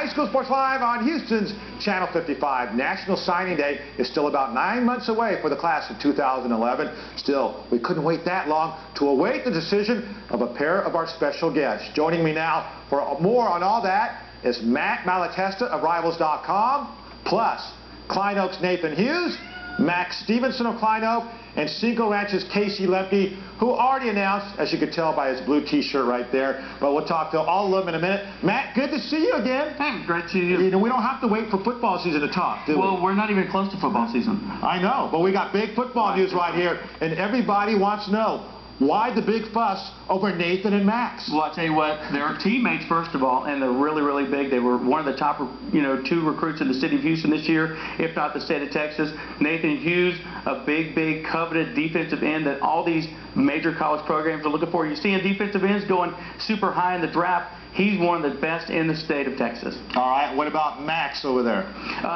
High School Sports Live on Houston's Channel 55. National Signing Day is still about 9 months away for the class of 2011. Still, we couldn't wait that long to await the decision of a pair of our special guests. Joining me now for more on all that is Matt Malatesta of Rivals.com, plus Klein Oaks' Nathan Hughes, Max Stevenson of Klein Oak, and Cinco Ranch's Casey Lemke, who already announced, as you could tell by his blue t-shirt right there. But we'll talk to all of them in a minute. Matt, good to see you again. Hey, great to see you. You know, we don't have to wait for football season to talk, do we? Well, we're not even close to football season. I know, but we got big football news right here, and everybody wants to know, why the big fuss over Nathan and Max? Well, I'll tell you what, they're teammates, first of all, and they're really, really big. They were one of the top, 2 recruits in the city of Houston this year, if not the state of Texas. Nathan Hughes, a big, coveted defensive end that all these major college programs are looking for. You're seeing defensive ends going super high in the draft. He's one of the best in the state of Texas. All right, what about Max over there?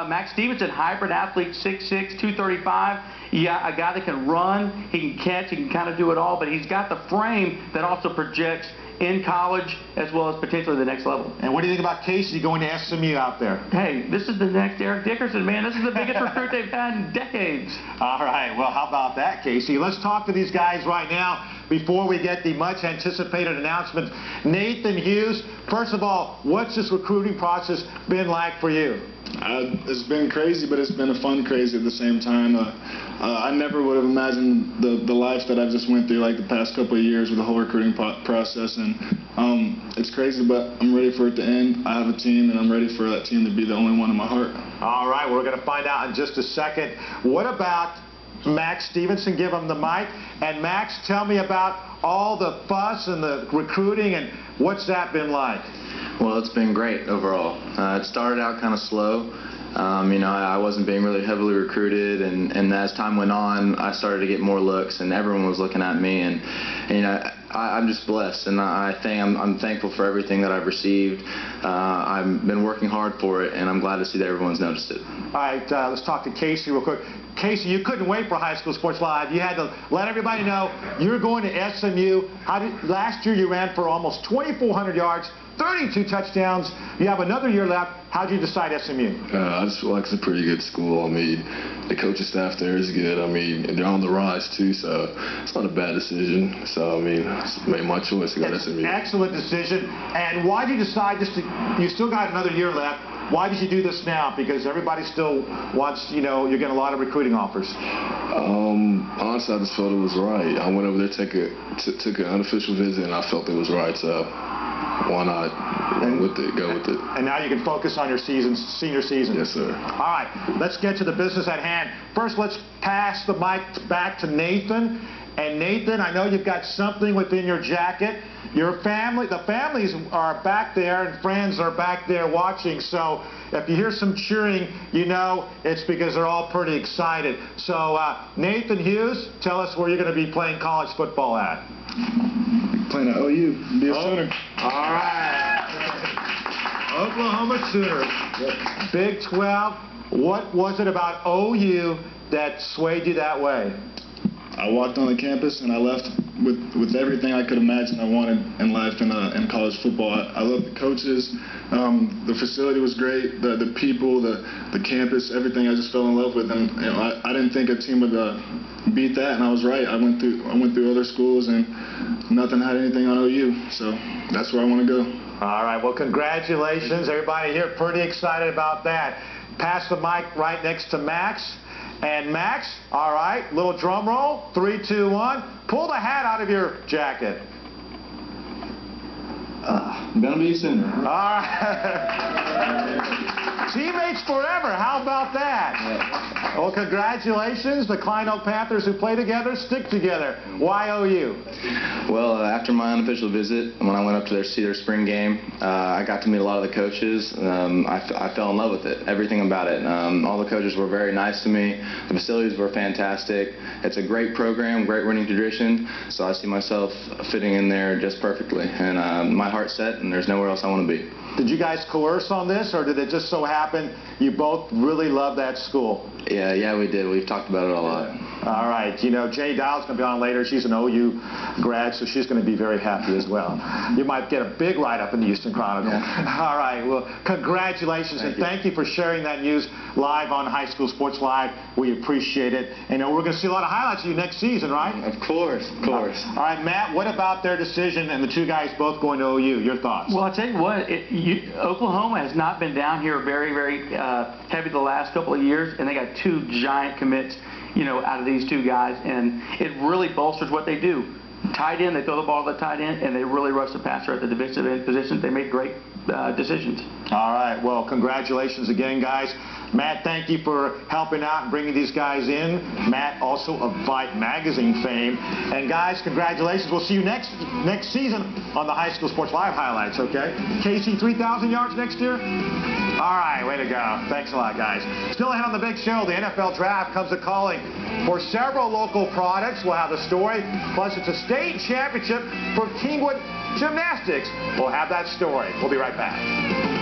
Max Stevenson, hybrid athlete, 6'6", 235. Yeah, a guy that can run, he can catch, he can kind of do it all, but he's got the frame that also projects in college as well as potentially the next level. And what do you think about Casey going to SMU out there? Hey, this is the next Eric Dickerson, man. This is the biggest recruit they've had in decades. All right, well, how about that, Casey? Let's talk to these guys right now before we get the much anticipated announcement. Nathan Hughes, first of all, what's this recruiting process been like for you? It's been crazy, but it's been a fun crazy at the same time. I never would have imagined the life that I've just went through like the past couple of years with the whole recruiting process, and it's crazy, but I'm ready for it to end. I have a team, and I'm ready for that team to be the only one in my heart. All right, we're going to find out in just a second. What about Max Stevenson? Give him the mic. And Max, tell me about all the fuss and the recruiting, and what's that been like? Well, it's been great overall. It started out kind of slow. I wasn't being really heavily recruited, and as time went on, I started to get more looks, and everyone was looking at me, and I'm just blessed, and I'm thankful for everything that I've received. I've been working hard for it, and I'm glad to see that everyone's noticed it. All right, let's talk to Casey real quick. Casey, you couldn't wait for High School Sports Live. You had to let everybody know you're going to SMU. Last year you ran for almost 2,400 yards, 32 touchdowns. You have another year left. How did you decide SMU? I just feel like it's a pretty good school. I mean, the coaching staff there is good. I mean, they're on the rise too, so it's not a bad decision. So, I mean, I just made my choice to go to SMU. Excellent decision. And why did you decide you still got another year left. Why did you do this now? Because everybody still wants, you're getting a lot of recruiting offers. Honestly, I just felt it was right. I went over there, took an unofficial visit, and I felt it was right. So why not go with it. And now you can focus on your senior season. Yes, sir. All right, let's get to the business at hand. First, let's pass the mic back to Nathan. And Nathan, I know you've got something within your jacket. Your family, the families are back there, and friends are back there watching. So if you hear some cheering, it's because they're all pretty excited. So Nathan Hughes, tell us where you're going to be playing college football at. Playing at OU, be a Sooner. All right. Oklahoma Sooners. Yep. Big 12. What was it about OU that swayed you that way? I walked on the campus and I left with everything I could imagine I wanted in life in college football. I love the coaches. The facility was great. The people, the campus, everything I just fell in love with. And I didn't think a team would beat that, and I was right. I went through other schools and nothing had anything on OU. So that's where I want to go. All right. Well, congratulations, everybody here. Pretty excited about that. Pass the mic right next to Max. And Max, all right, little drum roll, 3, 2, 1. Pull the hat out of your jacket. Gonna be a Sooner. All right. Teammates forever. How about that? Yeah. Well, congratulations. The Klein Oak Panthers, who play together, stick together. Why OU? Well, after my unofficial visit, when I went up to see their spring game, I got to meet a lot of the coaches. I fell in love with it, everything about it. All the coaches were very nice to me. The facilities were fantastic. It's a great program, great winning tradition, so I see myself fitting in there just perfectly. And my heart's set, and there's nowhere else I want to be. Did you guys coerce on this, or did it just so happen you both really love that school? Yeah, we did. We've talked about it a lot. All right. You know, Jay Dowd's going to be on later. She's an OU grad, so she's going to be very happy as well. You might get a big write-up in the Houston Chronicle. Yeah. All right. Well, congratulations, and thank you for sharing that news live on High School Sports Live. We appreciate it. And we're going to see a lot of highlights of you next season, right? Of course, of course. All right, Matt, what about their decision and the two guys both going to OU? Your thoughts? Well, I'll tell you what, Oklahoma has not been down here very, very heavy the last couple of years, and they got two giant commits, you know, out of these two guys, and it really bolsters what they do. Tight end, they throw the ball to the tight end, and they really rush the passer at the defensive end positions. They make great decisions. All right. Well, congratulations again, guys. Matt, thank you for helping out and bringing these guys in. Matt, also of Fight Magazine fame. And guys, congratulations. We'll see you next season on the High School Sports Live highlights, okay? Casey, 3,000 yards next year? All right, way to go. Thanks a lot, guys. Still ahead on the big show, the NFL Draft comes a-calling for several local products. We'll have the story, plus it's a state championship for Kingwood Gymnastics. We'll have that story. We'll be right back.